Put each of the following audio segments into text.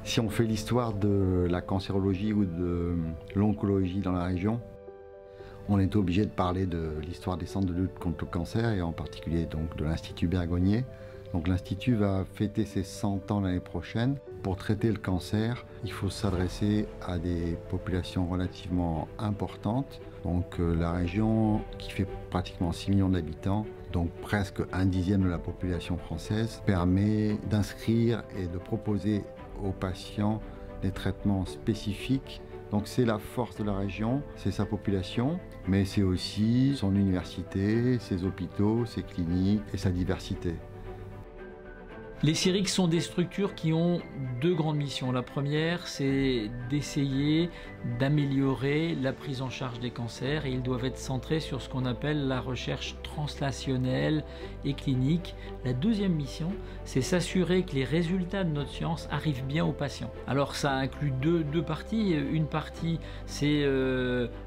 Si on fait l'histoire de la cancérologie ou de l'oncologie dans la région, on est obligé de parler de l'histoire des centres de lutte contre le cancer et en particulier donc de l'Institut Bergonié. Donc l'Institut va fêter ses 100 ans l'année prochaine. Pour traiter le cancer, il faut s'adresser à des populations relativement importantes. Donc la région qui fait pratiquement 6 millions d'habitants, donc presque un dixième de la population française, permet d'inscrire et de proposer aux patients des traitements spécifiques. Donc c'est la force de la région, c'est sa population, mais c'est aussi son université, ses hôpitaux, ses cliniques et sa diversité. Les CIRIC sont des structures qui ont deux grandes missions. La première, c'est d'essayer d'améliorer la prise en charge des cancers et ils doivent être centrés sur ce qu'on appelle la recherche translationnelle et clinique. La deuxième mission, c'est s'assurer que les résultats de notre science arrivent bien aux patients. Alors ça inclut deux parties. Une partie, c'est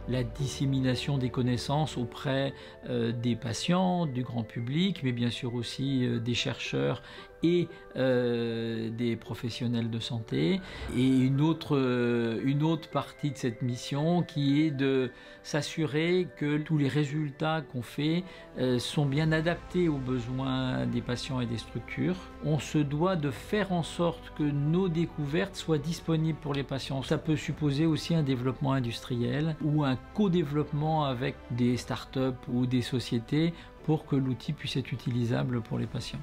la dissémination des connaissances auprès des patients, du grand public, mais bien sûr aussi des chercheurs et des professionnels de santé. Et une autre partie de cette mission qui est de s'assurer que tous les résultats qu'on fait sont bien adaptés aux besoins des patients et des structures. On se doit de faire en sorte que nos découvertes soient disponibles pour les patients. Ça peut supposer aussi un développement industriel ou un co-développement avec des startups ou des sociétés pour que l'outil puisse être utilisable pour les patients.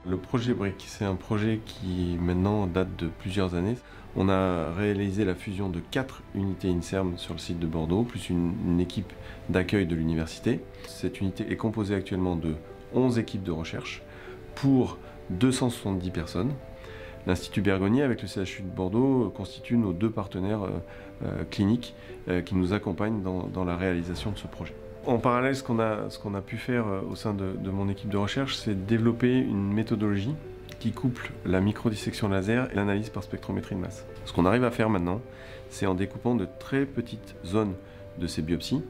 Le projet BRIC, c'est un projet qui maintenant date de plusieurs années. On a réalisé la fusion de 4 unités INSERM sur le site de Bordeaux, plus une équipe d'accueil de l'université. Cette unité est composée actuellement de 11 équipes de recherche pour 270 personnes. L'Institut Bergonié avec le CHU de Bordeaux constitue nos deux partenaires cliniques qui nous accompagnent dans la réalisation de ce projet. En parallèle, ce qu'on a pu faire au sein de mon équipe de recherche, c'est développer une méthodologie qui couple la microdissection laser et l'analyse par spectrométrie de masse. Ce qu'on arrive à faire maintenant, c'est en découpant de très petites zones de ces biopsies,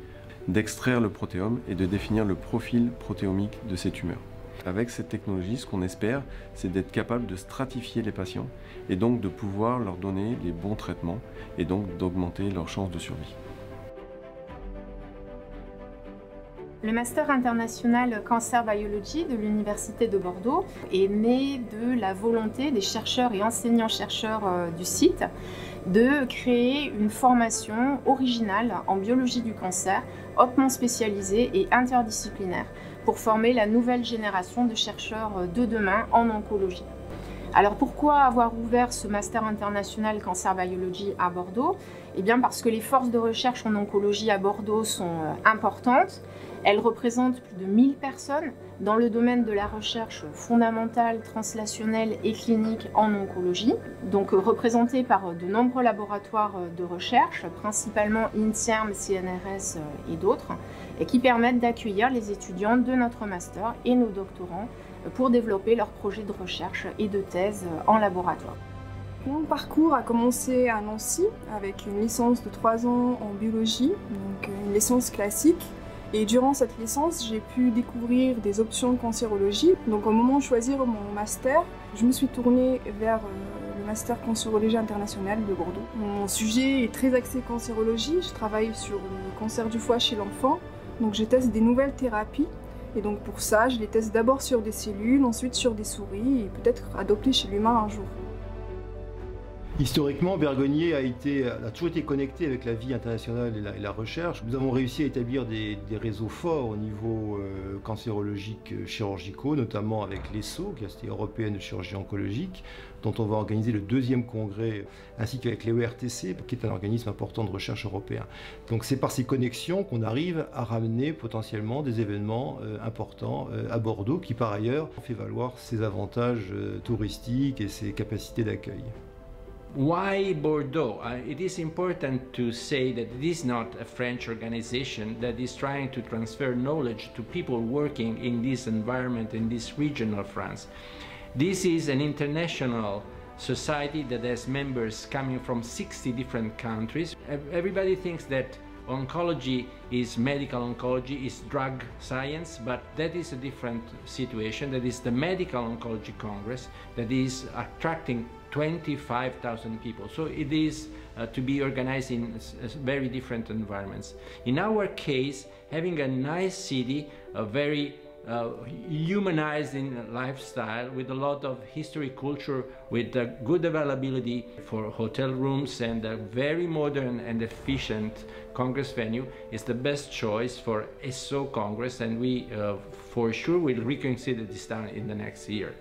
d'extraire le protéome et de définir le profil protéomique de ces tumeurs. Avec cette technologie, ce qu'on espère, c'est d'être capable de stratifier les patients et donc de pouvoir leur donner les bons traitements et donc d'augmenter leurs chances de survie. Le Master international Cancer Biology de l'Université de Bordeaux est né de la volonté des chercheurs et enseignants-chercheurs du site de créer une formation originale en biologie du cancer, hautement spécialisée et interdisciplinaire, pour former la nouvelle génération de chercheurs de demain en oncologie. Alors pourquoi avoir ouvert ce Master international Cancer Biology à Bordeaux? Eh bien parce que les forces de recherche en oncologie à Bordeaux sont importantes. Elles représentent plus de 1000 personnes dans le domaine de la recherche fondamentale, translationnelle et clinique en oncologie, donc représentées par de nombreux laboratoires de recherche, principalement INSERM, CNRS et d'autres, et qui permettent d'accueillir les étudiants de notre master et nos doctorants pour développer leurs projets de recherche et de thèse en laboratoire. Mon parcours a commencé à Nancy avec une licence de 3 ans en biologie, donc une licence classique. Et durant cette licence, j'ai pu découvrir des options de cancérologie. Donc au moment de choisir mon master, je me suis tournée vers le master cancérologie internationale de Bordeaux. Mon sujet est très axé cancérologie. Je travaille sur le cancer du foie chez l'enfant. Donc je teste des nouvelles thérapies. Et donc pour ça, je les teste d'abord sur des cellules, ensuite sur des souris et peut-être adopter chez l'humain un jour. Historiquement, Bergonié a toujours été connecté avec la vie internationale et la recherche. Nous avons réussi à établir des réseaux forts au niveau cancérologique chirurgicaux, notamment avec l'ESSO, qui est la Société européenne de chirurgie oncologique, dont on va organiser le 2e congrès, ainsi qu'avec l'EORTC, qui est un organisme important de recherche européen. Donc c'est par ces connexions qu'on arrive à ramener potentiellement des événements importants à Bordeaux, qui par ailleurs fait valoir ses avantages touristiques et ses capacités d'accueil. Why Bordeaux? It is important to say that it is not a French organization that is trying to transfer knowledge to people working in this environment, in this region of France. This is an international society that has members coming from 60 different countries. Everybody thinks that oncology is medical oncology, is drug science, but that is a different situation. That is the Medical Oncology Congress that is attracting 25,000 people. So it is to be organized in very different environments. In our case, having a nice city, a very humanized in lifestyle with a lot of history, culture, with good availability for hotel rooms and a very modern and efficient Congress venue is the best choice for ESSO Congress, and we for sure will reconsider this town in the next year.